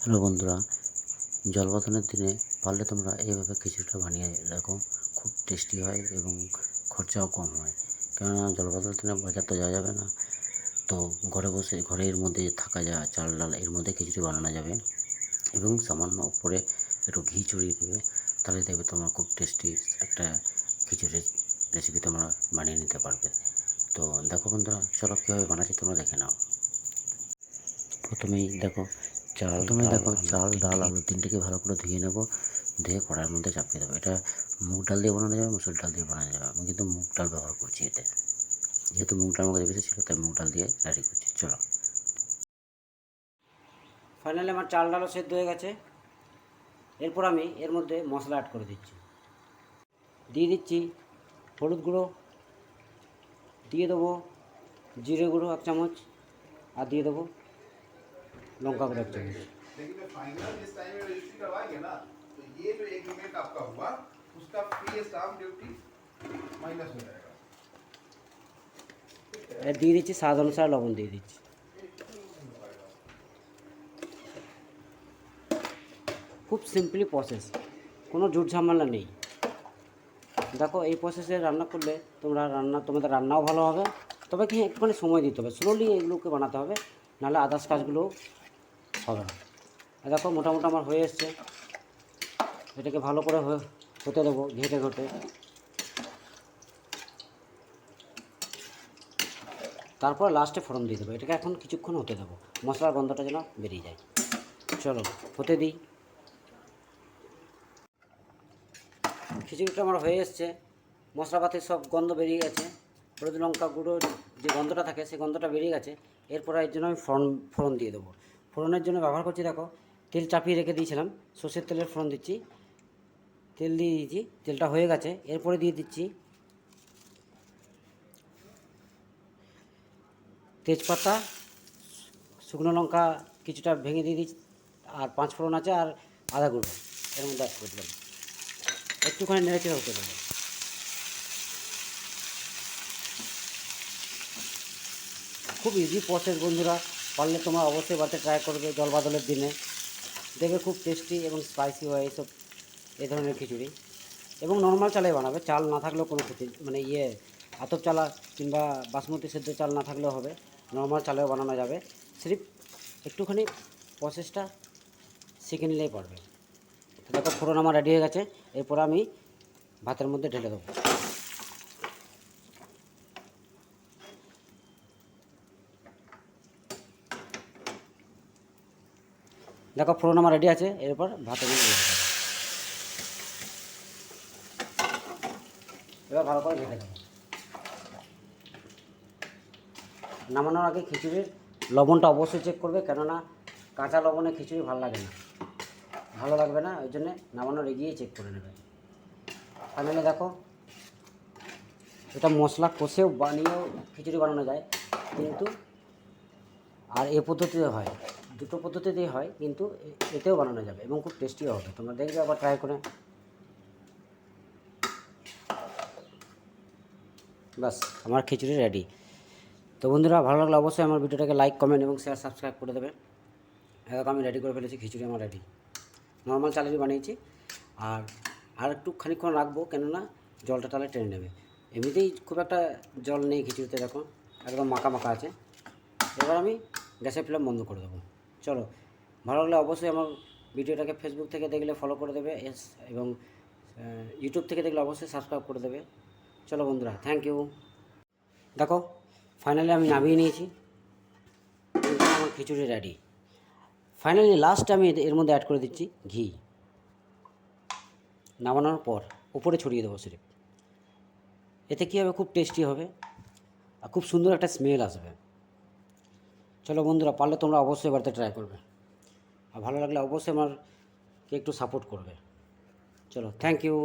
Hello বন্ধুরা, জলবাতনের দিনে পারলে তোমরা এইভাবে খিচুড়িটা বানিয়ে রাখো। খুব টেস্টি হয় এবং খরচাও কম হয়। কেননা জলবাতনের দিনে বাজার তো যাওয়া যাবে না, তো ঘরে বসে ঘরের মধ্যে থাকা যা চাল ডাল এর মধ্যে খিচুড়ি বানানো যাবে এবং সামান্য উপরে একটু ঘি ছড়িয়ে দেবে, তাহলে দেখবে তোমার খুব টেস্টি একটা খিচুড়ির রেসিপি তোমরা বানিয়ে নিতে পারবে। তো দেখো বন্ধুরা, চলো কীভাবে বানাচ্ছি তোমরা দেখে নাও। প্রথমেই দেখো চাল ডাল আলু তিনটেকে ভালো করে ধুয়ে নেবো। ধুয়ে কড়াইয়ের মধ্যে চাপিয়ে দেবো। এটা মুগ ডাল দিয়ে বানানো যাবে, মুসুর ডাল দিয়ে বানানো যাবে। আমি কিন্তু মুগ ডাল ব্যবহার করছি এতে, যেহেতু মুগ ডাল আমার কাছে বেশি ছিল তাই মুগ ডাল দিয়ে রেডি করছি। চলো, ফাইনালি আমার চাল ডালও সেদ্ধ হয়ে গেছে। এরপর আমি এর মধ্যে মশলা অ্যাড করে দিচ্ছি। দিয়ে দিচ্ছি হলুদ গুঁড়ো, দিয়ে দেবো জিরে গুঁড়ো 1 চামচ, আর দিয়ে দেবো लंका गुঁড়ো 1 চামচ। लेकिन फाइनल जिस टाइम में रजिस्ट्री करवाएंगे ना, तो ये जो एग्रीमेंट आपका हुआ उसका फ्री स्टाम्प ड्यूटी माइनस हो जाएगा। দিয়ে দিচ্ছি স্বাদ অনুসারে লবণ দিয়ে দিচ্ছি। খুব সিম্পলি প্রসেস, কোনো ঝুট ঝামেলা নেই। দেখো এই প্রসেসে রান্না করলে তোমাদের রান্নাও ভালো হবে। তবে কি একটুখানি সময় দিতে হবে, স্লোলি এগুলোকে বানাতে হবে, নাহলে আদার্স কাজগুলো হবে না। দেখো মোটামুটি আমার হয়ে এসছে। এটাকে ভালো করে হতে দেবো ঘেটে ঘেটে। তারপর লাস্টে ফোড়ন দিয়ে দেবো। এটাকে এখন কিছুক্ষণ হতে দেবো, মশলার গন্ধটা যেন বেরিয়ে যায়। চলো হতে দিই। খিচুড়িটা আমার হয়ে এসছে, মশলাপাতির সব গন্ধ বেরিয়ে গেছে, হলুদ লঙ্কা গুঁড়োর যে গন্ধটা থাকে সেই গন্ধটা বেরিয়ে গেছে। এরপর এর জন্য আমি ফোড়ন দিয়ে দেবো। ফোড়নের জন্য ব্যবহার করছি, দেখো তেল চাপিয়ে রেখে দিয়েছিলাম, সর্ষের তেলের ফোড়ন দিচ্ছি। তেল দিয়ে দিয়েছি, তেলটা হয়ে গেছে। এরপরে দিয়ে দিচ্ছি তেজপাতা, শুকনো লঙ্কা কিছুটা ভেঙে দিয়ে দিচ্ছি, আর 5 ফোড়ন আছে, আর আদা গুঁড়ো এর মধ্যে অ্যাড করে দিলাম। একটুখানি নেড়েচেড়ে হতে দেবো। খুব ইজি প্রসেস বন্ধুরা, পারলে তোমরা অবশ্যই বাড়িতে ট্রাই করবে জলবাদলের দিনে। দেখবে খুব টেস্টি এবং স্পাইসি হয় এই ধরনের খিচুড়ি। এবং নর্মাল চালে বানাবে, চাল না থাকলেও কোনো ক্ষতি আতপ চালা কিংবা বাসমতি সেদ্ধ চাল না থাকলেও হবে, নর্মাল চালেও বানানো যাবে। সিরিফ একটুখানি প্রসেসটা শিখে নিলেই পারবে। দেখো ফোড়ন আমার রেডি হয়ে গেছে। এরপর আমি ভাতের মধ্যে ঢেলে দেবো। দেখো ফোড়ন আমার রেডি আছে। এরপর ভাতের মধ্যে দিয়ে দেবো। এবার ভালো করে ঢেকে দেবো। নামানোর আগে খিচুড়ির লবণটা অবশ্যই চেক করবে, কেননা কাঁচা লবণে খিচুড়ি ভালো লাগবে না, ওই জন্যে নামানোর এগিয়েই চেক করে নেবে। ফাইনালি দেখো, এটা মশলা কষেও বানিয়েও খিচুড়ি বানানো যায়, কিন্তু আর এ পদ্ধতিতে হয়, দুটো পদ্ধতিতেই হয়, কিন্তু এতেও বানানো যাবে এবং খুব টেস্টিও হবে। তোমরা দেখবে আবার ট্রাই করে। বাস, আমার খিচুড়ি রেডি। তো বন্ধুরা, ভালো লাগলে অবশ্যই আমার ভিডিওটাকে লাইক কমেন্ট এবং শেয়ার সাবস্ক্রাইব করে দেবে। এরকম আমি রেডি করে ফেলেছি, খিচুড়ি আমার রেডি। নর্মাল চালেরই বানিয়েছি, আর একটু খানিকক্ষণ রাখবো, কেননা জলটা তাহলে টেনে নেবে। এমনিতেই খুব একটা জল নেই খিচুড়িতে, দেখো একদম মাখা মাখা আছে। এবার আমি গ্যাসের ফ্লেম বন্ধ করে দেবো। চলো, ভালো লাগলে অবশ্যই আমার ভিডিওটাকে ফেসবুক থেকে দেখলে ফলো করে দেবে, এবং ইউটিউব থেকে দেখলে অবশ্যই সাবস্ক্রাইব করে দেবে। চলো বন্ধুরা, থ্যাংক ইউ। দেখো ফাইনালি আমি নামিয়ে নিয়েছি, আমার খিচুড়ি রেডি। ফাইনালি লাস্টে আমি এর মধ্যে অ্যাড করে দিচ্ছি ঘি। নামানোর পর উপরে ছড়িয়ে দেবো সিরিপ। এতে কী হবে, খুব টেস্টি হবে আর খুব সুন্দর একটা স্মেল আসবে। চলো বন্ধুরা, পারলে তোমরা অবশ্যই বাড়িতে ট্রাই করবে, আর ভালো লাগলে অবশ্যই আমাকে একটু সাপোর্ট করবে। চলো, থ্যাংক ইউ।